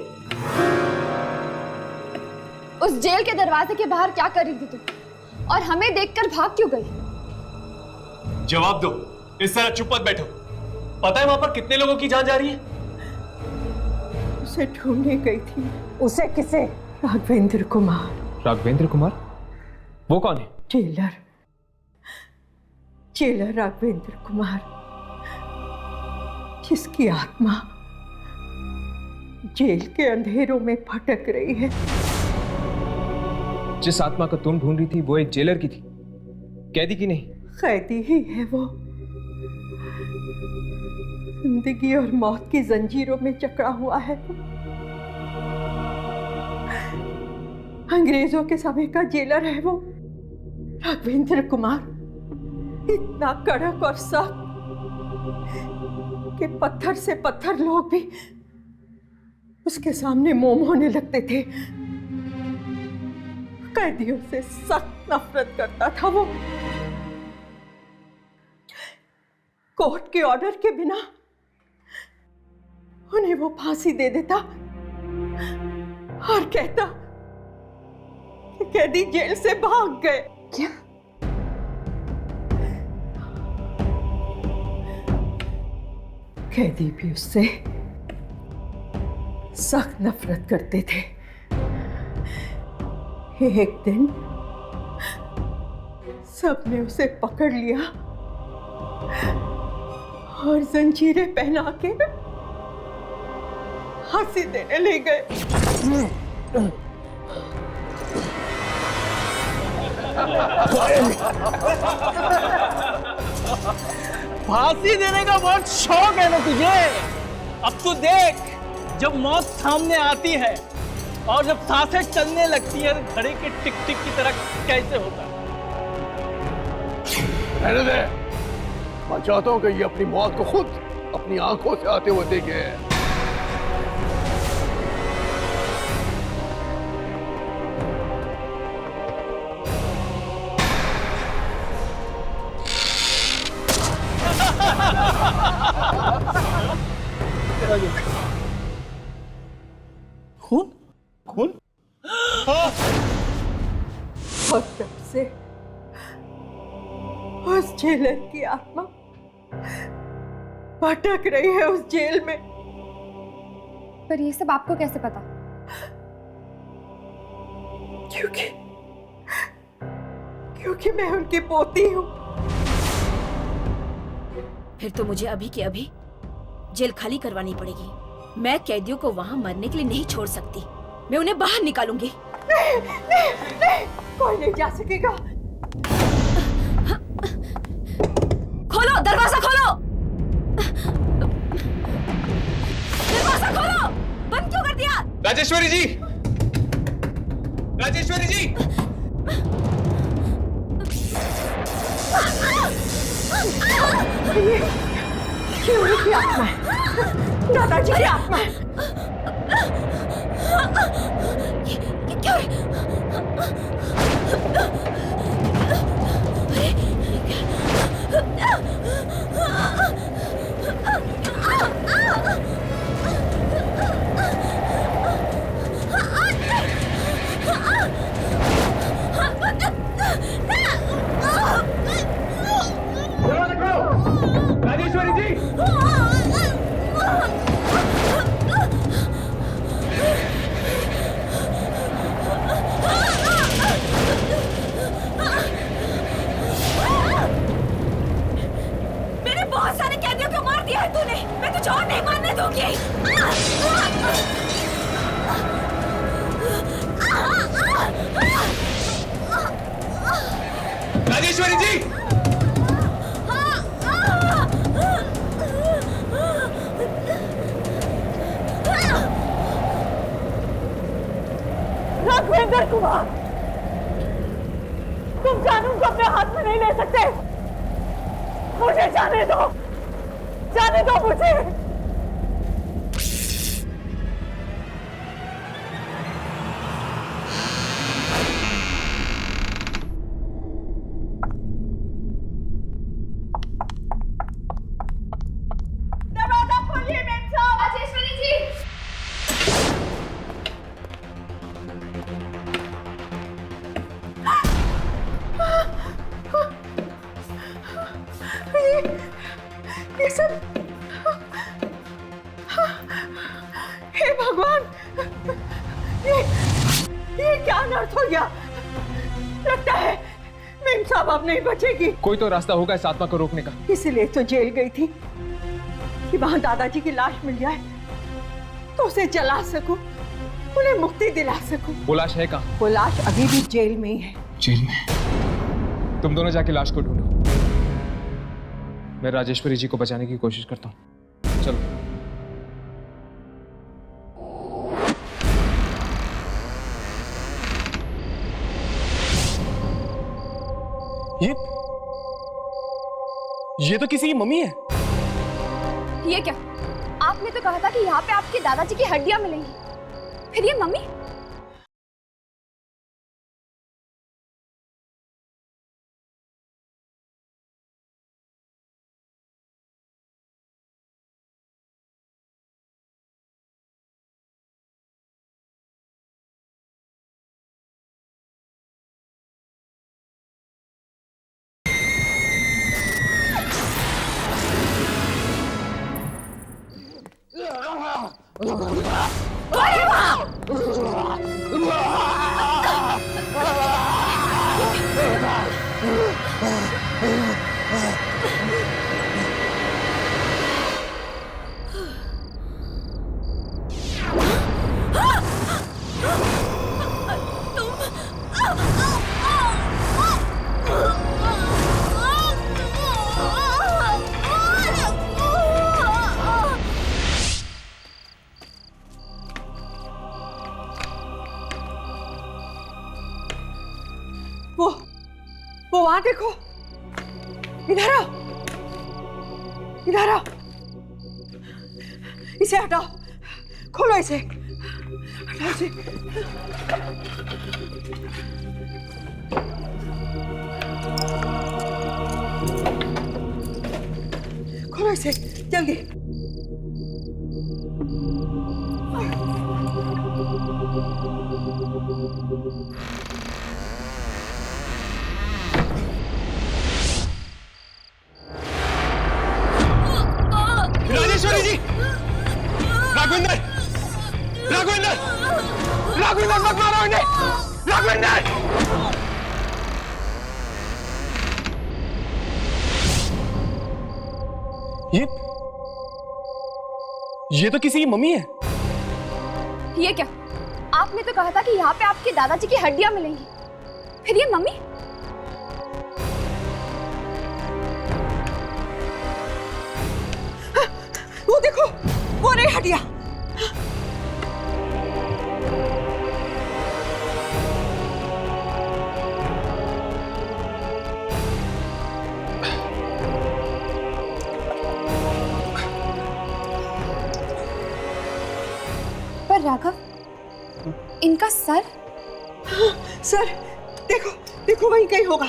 उस जेल के दरवाजे के बाहर क्या कर रही थी तुम? और हमें देखकर भाग क्यों गई? जवाब दो, इस तरह चुप मत बैठो। पता है वहां पर कितने लोगों की जान जा रही है? उसे ढूंढने गई थी। उसे किसे? राघवेंद्र कुमार। राघवेंद्र कुमार? वो कौन है? जेलर राघवेंद्र कुमार, जिसकी आत्मा जेल के अंधेरों में भटक रही है। जिस आत्मा को तुम ढूंढ रही थी वो एक जेलर की थी, कैदी की नहीं। कैदी ही है वो। जिंदगी और मौत की जंजीरों में जकड़ा हुआ है। अंग्रेजों के समय का जेलर है वो राघवेंद्र कुमार। इतना कड़क और सख्त कि पत्थर से पत्थर लोग भी उसके सामने मोम होने लगते थे। कैदियों से सख्त नफरत करता था वो। कोर्ट के ऑर्डर के बिना उन्हें वो फांसी दे देता और कहता कि कैदी जेल से भाग गए। क्या? कैदी भी उससे सख्त नफरत करते थे। एक दिन सबने उसे पकड़ लिया और जंजीरें पहना के फांसी देने ले गए। फांसी देने का बहुत शौक है ना तुझे? अब तू देख, जब मौत सामने आती है और जब सांसें चलने लगती है तो घड़ी के टिक टिक की तरह कैसे होता है। रहने दे, मैं चाहता हूं कि ये अपनी मौत को खुद अपनी आंखों से आते हुए देखे। खून खून और जब से उस जेलर की आत्मा भटक रही है उस जेल में। पर ये सब आपको कैसे पता? क्योंकि मैं उनकी पोती हूँ। फिर तो मुझे अभी के अभी जेल खाली करवानी पड़ेगी। मैं कैदियों को वहाँ मरने के लिए नहीं छोड़ सकती। मैं उन्हें बाहर निकालूंगी। नहीं, नहीं, नहीं, कोई नहीं जा सकेगा। खोलो, दरवाजा खोलो, दरवाजा खोलो। बंद क्यों कर दिया? राजेश्वरी जी, राजेश्वरी जी। ये उनकी आत्मा है, दादाजी की आत्मा है। क्या? राजेश्वरी जी। मैंने बहुत सारे कैदियों को मार दिया है तूने। मैं तुझे और नहीं मारने दूंगी। राजेश्वरी जी। राघवेंद्र कुमार, तुम कानून को अपने हाथ में नहीं ले सकते। मुझे जाने दो मुझे। दरवाजा खोलिए मेम साहब। राजेश्वरी जी। ये सब, हे भगवान, ये क्या अनर्थ हो गया? लगता है मेम साहब अब नहीं बचेगी। कोई तो रास्ता होगा इस आत्मा को रोकने का। इसलिए तो जेल गई थी कि वहां दादाजी की लाश मिल जाए तो उसे जला सकूं, उन्हें मुक्ति दिला सकूं। वो लाश है कहाँ? वो लाश अभी भी जेल में ही है। जेल में? तुम दोनों जाके लाश को ढूंढो। मैं राजेश्वरी जी को बचाने की कोशिश करता हूँ। चलो। ये तो किसी की मम्मी है। ये क्या? आपने तो कहा था कि यहाँ पे आपके दादाजी की हड्डियां मिलेंगी, फिर ये मम्मी? वो वहां देखो, इधर आओ, इधर आओ। इसे हटाओ, खोलो इसे, हटाओ इसे। खोलो इसे जल्दी। ये तो किसी की मम्मी है। ये क्या? आपने तो कहा था कि यहाँ पे आपके दादाजी की हड्डियां मिलेंगी, फिर ये मम्मी? वो देखो, वो रही हड्डियां। पर राघव, इनका सर? हाँ, सर देखो देखो, वहीं कहीं होगा।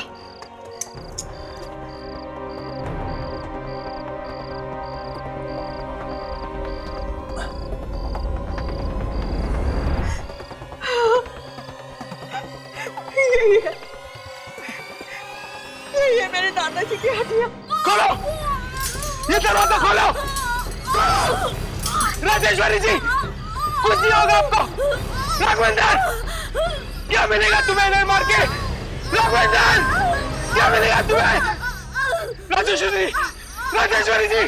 यही है, यही है मेरे दादाजी की हड्डियां। खोलो, ये दरवाजा खोलो। राजेश्वरी जी, कुछ नहीं होगा आपको। राघवेंद्र, क्या मिलेगा तुम्हें इन्हें मार के? राघवेंद्र, क्या मिलेगा तुम्हें? Rajeshwari, Rajeshwari ji.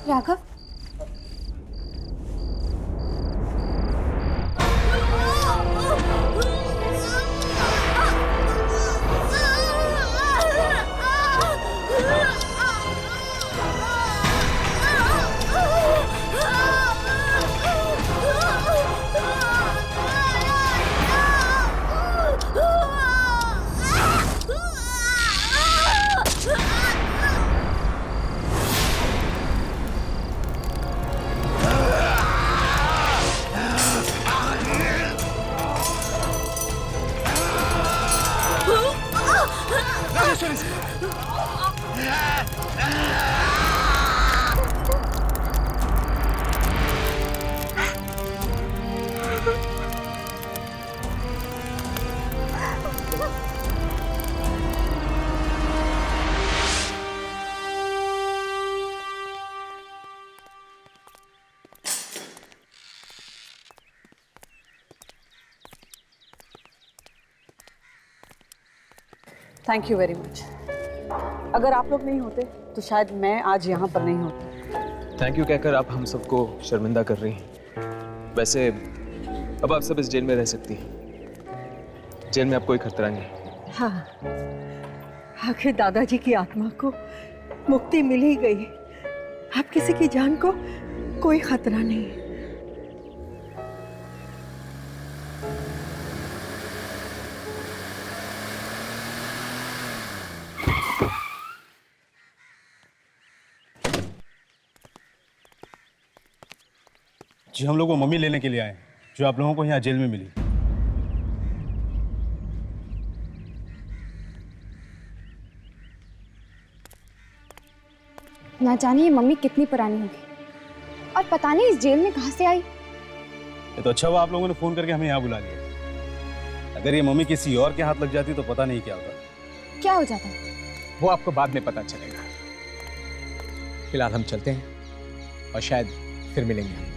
Raghav, thank you very much. अगर आप लोग नहीं होते तो शायद मैं आज यहाँ पर नहीं होती। थैंक यू कहकर आप हम सबको शर्मिंदा कर रही हैं। वैसे अब आप सब इस जेल में रह सकती हैं। जेल में अब कोई खतरा नहीं। हाँ, आखिर दादाजी की आत्मा को मुक्ति मिल ही गई। अब किसी की जान को कोई खतरा नहीं है। जी, हम लोग वो मम्मी लेने के लिए आए हैं जो आप लोगों को यहाँ जेल में मिली। ना जाने ये मम्मी कितनी पुरानी होगी और पता नहीं इस जेल में कहां से आई। ये तो अच्छा हुआ आप लोगों ने फोन करके हमें यहाँ बुला लिया। अगर ये मम्मी किसी और के हाथ लग जाती तो पता नहीं क्या होता। क्या हो जाता? वो आपको बाद में पता चलेगा। फिलहाल हम चलते हैं और शायद फिर मिलेंगे हम।